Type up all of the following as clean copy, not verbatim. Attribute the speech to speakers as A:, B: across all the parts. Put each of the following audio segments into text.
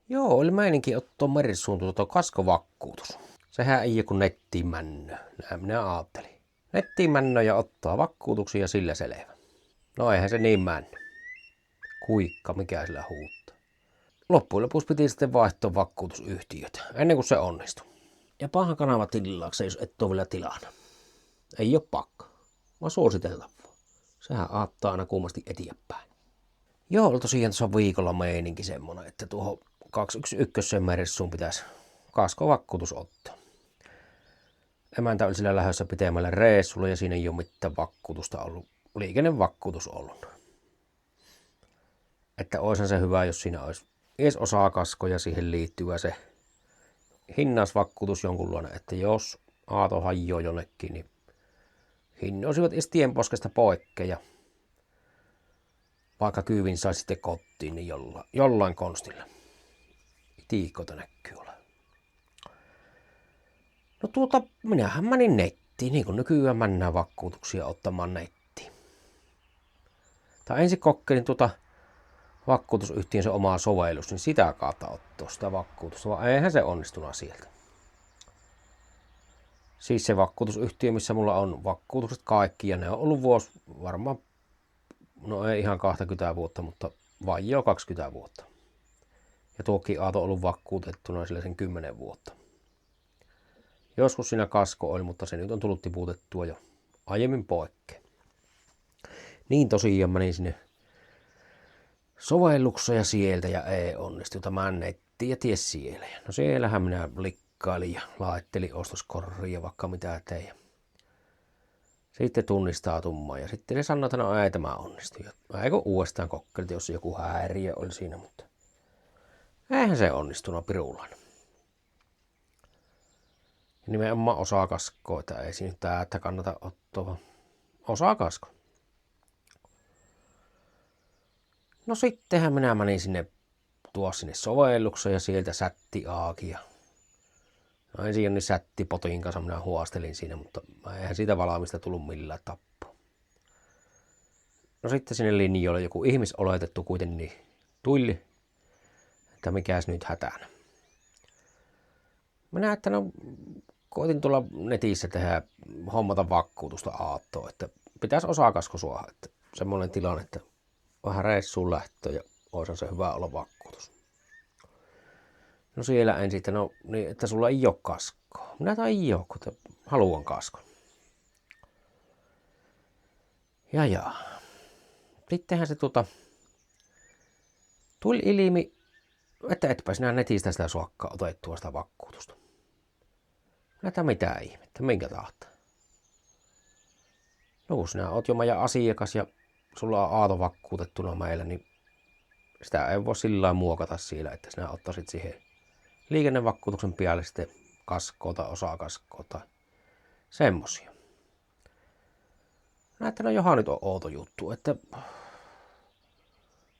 A: Joo, oli meininki ottaa merissuun kaskovakkuutus. Sehän ei joku nettiin männö, näin minä ajattelin. Nettiin männö ja ottaa vakkuutuksia ja sillä selvä. No eihän se niin männö. Kuikka, mikä sillä huuttaa. Loppujen lopuksi piti sitten vaihtaa vakuutusyhtiötä, ennen kuin se onnistui. Ja pahan kanava tilaaksi, jos et ole vielä tilana. Ei ole pakko, vaan suositella vaan. Sehän aattaa aina kuumasti eteenpäin. Joo, tosiaan tuossa viikolla meininki semmonen, että tuohon 211 merissuun pitäisi kaskovakuutus ottaa. Emäntä oli sillä lähdössä pitemmälle reissulle ja siinä ei ole mitään vakuutusta ollut, liikennevakuutus ollut. Että oishan se hyvä, jos siinä olisi edes osakasko ja siihen liittyvä se hinnasvakuutus jonkunlainen, että jos aato hajoaa jonnekin, niin hinnoisivat edes tienposkesta poikkeja. Vaikka kyyvin saisi sitten kotiin, niin jollain konstilla. Tiikkoita näkyy olla. No minähän menin nettiin, niin kuin nykyään mennään vakuutuksia ottamaan nettiin. Tai ensin kokeilin vakuutusyhtiön se omaa sovellus, niin sitä kautta ottaa sitä vakuutusta, vaan eihän se onnistunut sieltä. Siis se vakuutusyhtiö, missä mulla on vakuutukset kaikki, ja ne on ollut varmaan, no ei ihan 20 vuotta, mutta vajaa 20 vuotta. Ja tuokin aato on ollut vakuutettuna sillä sen 10 vuotta. Joskus siinä kasko oli, mutta se nyt on tullut tiputettua jo aiemmin poikkeen. Niin tosiaan menin sinne sovellukseen ja sieltä ja ei onnistu. Mä nettiin ja ties siellä. No siellähän minä likkailin ja laittelin ostoskorria vaikka mitä tein. Sitten tunnistautumaan ja sitten se sanoi, että no ei tämä onnistu. Eikö uudestaan kokeiltiin, jos joku häiriö oli siinä, mutta eihän se onnistunut pirulaan. Nimenomaan osakasko, että ei siinä täältä kannata ottaa, vaan osakasko. No sittenhän minä menin sinne sovellukseen ja sieltä sätti aaki. No ensin niin sätti potin kanssa minä huastelin siinä, mutta eihän siitä valmista tullut millään tappoa. No sitten sinne linjoille joku ihmisoletettu kuitenkin tulli, että mikäs nyt hätänä. Minä että no koitin tuolla netissä tehdä hommata vakuutusta aattoon, että pitäisi osakasko suoha, että semmoinen tilanne, että vähän reissuun lähtö ja oishan se hyvä olla vakuutus. No siellä ensin, että no niin, että sulla ei ole kaskoa. Minä ei ole, kun haluan kaskon. Ja. Sittenhän se tuli ilmi, että etpä sinä netistä sitä suokkaa otettua sitä vakuutusta. Näitä mitä ihmettä, minkä tahtaa. No kun sinä oot jo meidän asiakas ja sulla on aato vakuutettuna meillä, niin sitä ei voi sillä lailla muokata siellä, että sinä ottaisit siihen liikennevakuutuksen päälle sitten kaskoa tai osakaskoa tai semmosia. Näette, no johan nyt on outo juttu, että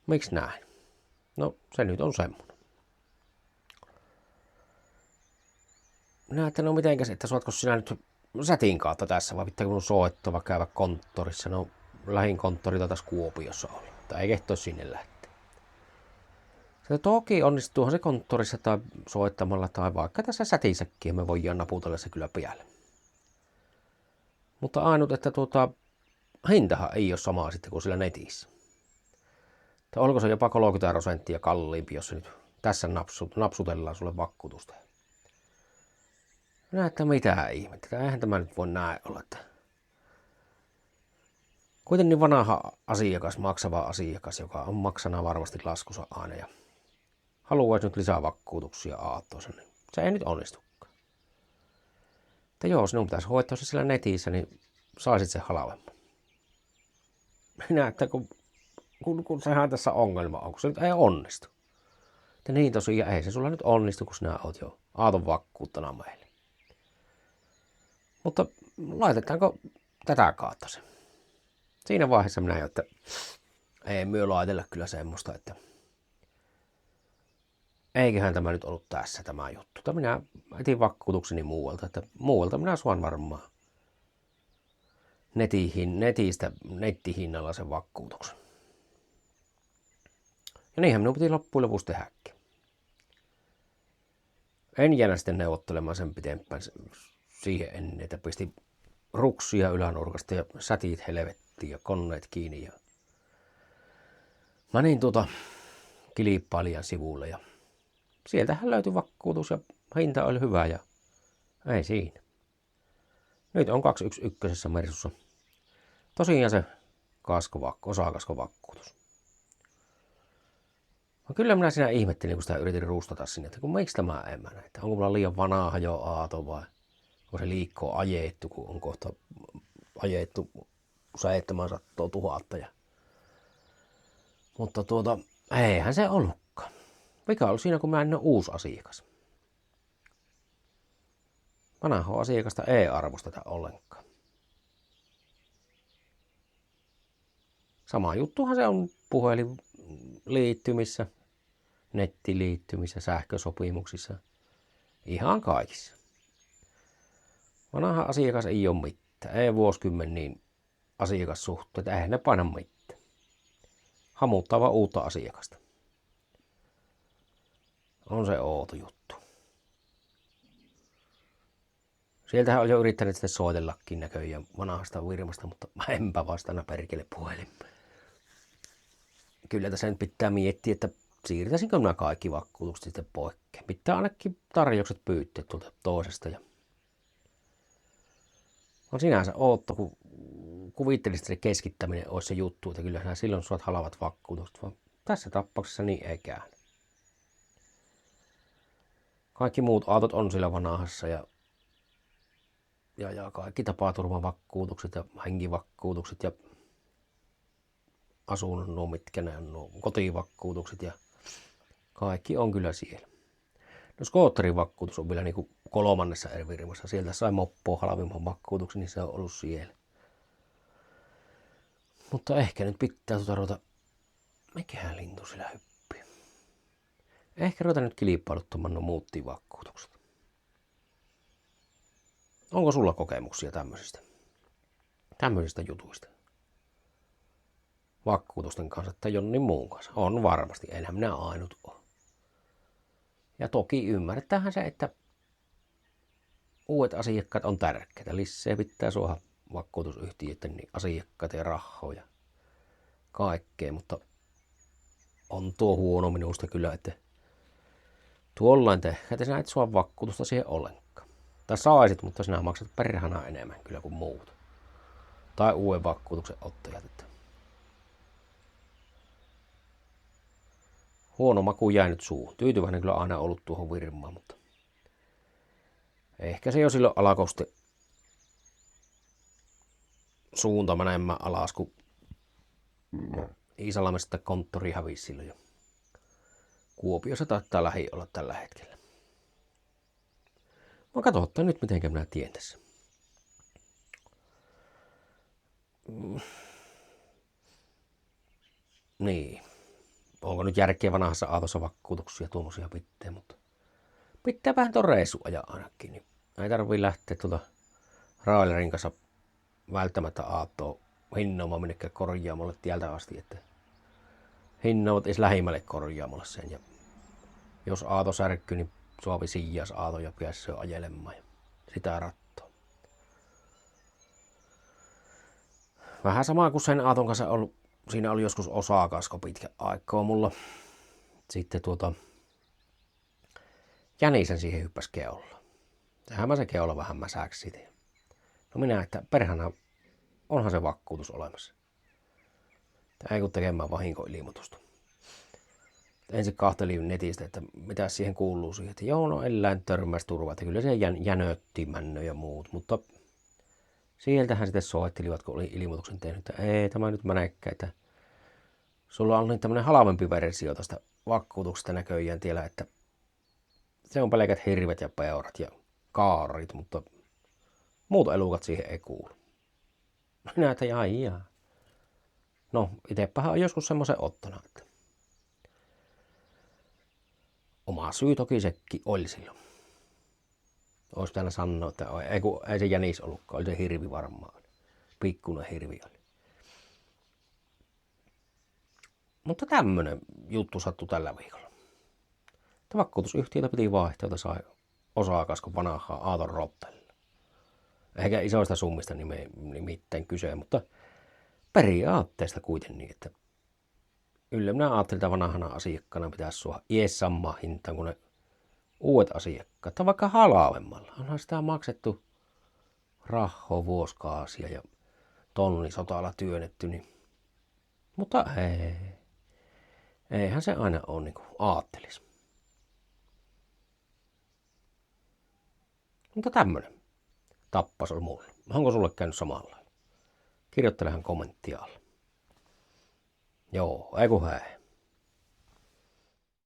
A: miksi näin? No se nyt on semmoinen. Näette, no mitenkäs, että saatko sinä nyt sätin kautta tässä vai pitääkö minun soittaa vai käydä konttorissa? No lähin konttorita tässä Kuopiossa olla, tai ei kehtoisi sinne lähteä. Se toki onnistuuhan se konttorissa tai soittamalla tai vaikka tässä sätissäkin ja me voidaan naputella se kyllä päälle. Mutta ainut, että hintahan ei ole sama sitten kuin sillä netissä. Tai onko se jopa 30% kalliimpi, jos se nyt tässä napsutellaan sulle vakuutusta. Näette mitä ihmettä, eihän tämä nyt voi näin olla. Että kuitenkin vanha asiakas, maksava asiakas, joka on maksana varmasti laskussa aina ja haluaisi nyt lisää vakuutuksia aattoonsa, niin se ei nyt onnistukaan. Että joo, sinun pitäisi hoitaa se siellä netissä, niin saisit sen halvemman. Minä, että kun sehän tässä ongelma on, kun se nyt ei onnistu. Että niin tosiaan, ei se sulla nyt onnistu, kun sinä oot jo aaton vakuuttana meille. Mutta laitetaanko tätä kautta se? Siinä vaiheessa minä jo, että ei myö laitella kyllä semmoista, että eiköhän tämä nyt ollut tässä tämä juttu. Tai minä etin vakuutukseni muualta, että muualta minä saan varmaan nettihinnalla sen vakuutuksen. Ja niinhän minun piti loppujen lopuksi tehdäkin. En jäänyt sitten neuvottelemaan sen pitempään siihen ennen, että pisti ruksia ylänurkasta ja sätit helvettiin ja koneet kiinni. Ja menin kilpailijan sivulle ja sieltähän löytyi vakuutus ja hinta oli hyvä ja ei siinä. Nyt on 211 Mersussa. Tosiaan se osakaskovakuutus. No kyllä minä siinä ihmettelin, kun sitä yritin ruustata sinne, että miksi tämä en mä näitä. Onko mulla liian vanha jo aato vai onko se liikkoa ajettu, kun on kohta ajettu 700 000. Mutta eihän se ollutkaan. Vika oli siinä, kun mä en ole uusi asiakas. Vanhaa asiakasta ei arvosteta ollenkaan. Sama juttuhan se on puhelinliittymissä, nettiliittymissä, sähkösopimuksissa, ihan kaikissa. Vanha asiakas ei ole mitään, ei vuosikymmeniin asiakassuhteet, eihän ne paina mitään. Hamuttava uutta asiakasta. On se outo juttu. Sieltähän on jo yrittänyt sitten soitellakin näköjään vanhasta virmasta, mutta mä enpä vastana perkele puhelimeen. Kyllä tässä nyt pitää miettiä, että siirtäisinkö nämä kaikki vakuutukset sitten poikkeen. Pitää ainakin tarjoukset pyytää tuolta toisesta. On sinänsä outo, kun kuvittelisit, että se keskittäminen olisi se juttu, että kyllähän silloin saat halavat vakuutukset, vaan tässä tapauksessa niin ei käy. Kaikki muut autot on sillä vanhassa ja kaikki tapaturmavakuutukset ja henkivakuutukset ja asunnon nuo mitkä ne on kotivakuutukset ja kaikki on kyllä siellä. No skootterin vakuutus on vielä niin kuin 3. eri firmassa. Sieltä sai moppoa halvimman vakuutuksen, niin se on ollut siellä. Mutta ehkä nyt pitää ruveta, mikähän lintu sillä hyppii. Ehkä ruveta nyt kilpailuttamaan no muuttiin vakuutukset. Onko sulla kokemuksia tämmöisistä jutuista? Vakuutusten kanssa tai jonnin muun kanssa. On varmasti, enhän minä ainut ole. Ja toki ymmärretäänhän se, että uudet asiakkaat on tärkeitä. Lisää pitää suoha vakuutusyhtiöiden niin asiakkaita ja rahoja. Kaikkea, mutta on tuo huono minusta kyllä, että tuollain tehdään, että sinä et sua vakuutusta siihen ollenkaan. Tai saisit, mutta sinä maksat perhana enemmän kyllä kuin muut. Tai uuden vakuutuksen ottajat. Että huono maku jäi nyt suuhun. Tyytyväinen kyllä aina ollut tuohon firmaan, mutta ehkä se jo silloin alkoi sitten suunta menemään alas, kun Iisalmesta konttori hävisi silloin jo. Kuopiossa taitaa lähi olla tällä hetkellä. Mä katsotaan nyt, miten minä tien tässä. Niin. Onko nyt järkeä vanhassa autossa vakuutuksia tuommoisia pitää, mutta pitää vähän tuon reissu ajaa ainakin. Niin ei tarvii lähteä Raalerin kanssa välttämättä autoa hinnoamaan minnekään korjaamolle tieltä asti, että hinnoavat edes lähimmälle korjaamolle sen. Ja jos auto särkkyy, niin suovi siijas auto ja pääsee ajelemaan ja sitä rattoa. Vähän sama kuin sen auton kanssa ollut. Siinä oli joskus osakasko pitkä aikaa mulla. Sitten jänisen siihen hyppäsi keolla. Sehän se keolla vähän mäsäksi siitä. No minä, että perhana onhan se vakuutus olemassa. Ei kun tekemään vahinkoilmoitusta. Ensin kahtelin netistä, että mitä siihen kuuluu siihen. Että joo, no eläintörmäysturva, että kyllä se jänötti männö ja muut. Mutta sieltähän sitten soittelivat, kun oli ilmoituksen tehnyt, että ei tämä nyt menekään, että sulla on tämmöinen halvempi versio tästä vakuutuksesta näköjään tiellä, että se on pelkät hirvet ja peurat ja kaarit, mutta muut elukat siihen ei kuulu. Minä, että jaa. No, itsepähän on joskus semmoisen ottanut, että oma syy toki sekin oli silloin. Olisi pitänyt sanoa, että ei se jänis ollutkaan, oli se hirvi varmaan. Pikkuinen hirvi oli. Mutta tämmöinen juttu sattui tällä viikolla. Vakuutusyhtiötä piti vaihtaa, jota sai osakas kuin vanhaa Aaton rottella. Eikä isoista summista nimittäin kyse, mutta periaatteesta kuitenkin, että yllä minä ajattelin, että vanhana asiakkaana pitäisi suoda ies samaa hintaan kuin ne uudet asiakkaat. Tai vaikka halvemmalla. Onhan sitä maksettu rahaa vuosikausia ja tonnisotalla työnnetty. Niin. Mutta ei. Eihän se aina ole niin kuin aattelis. Mutta tämmönen tappas oli mulle. Onko sulle käynyt samalla lailla? Kirjoittelehan kommenttia alle. Joo, ei kun hei.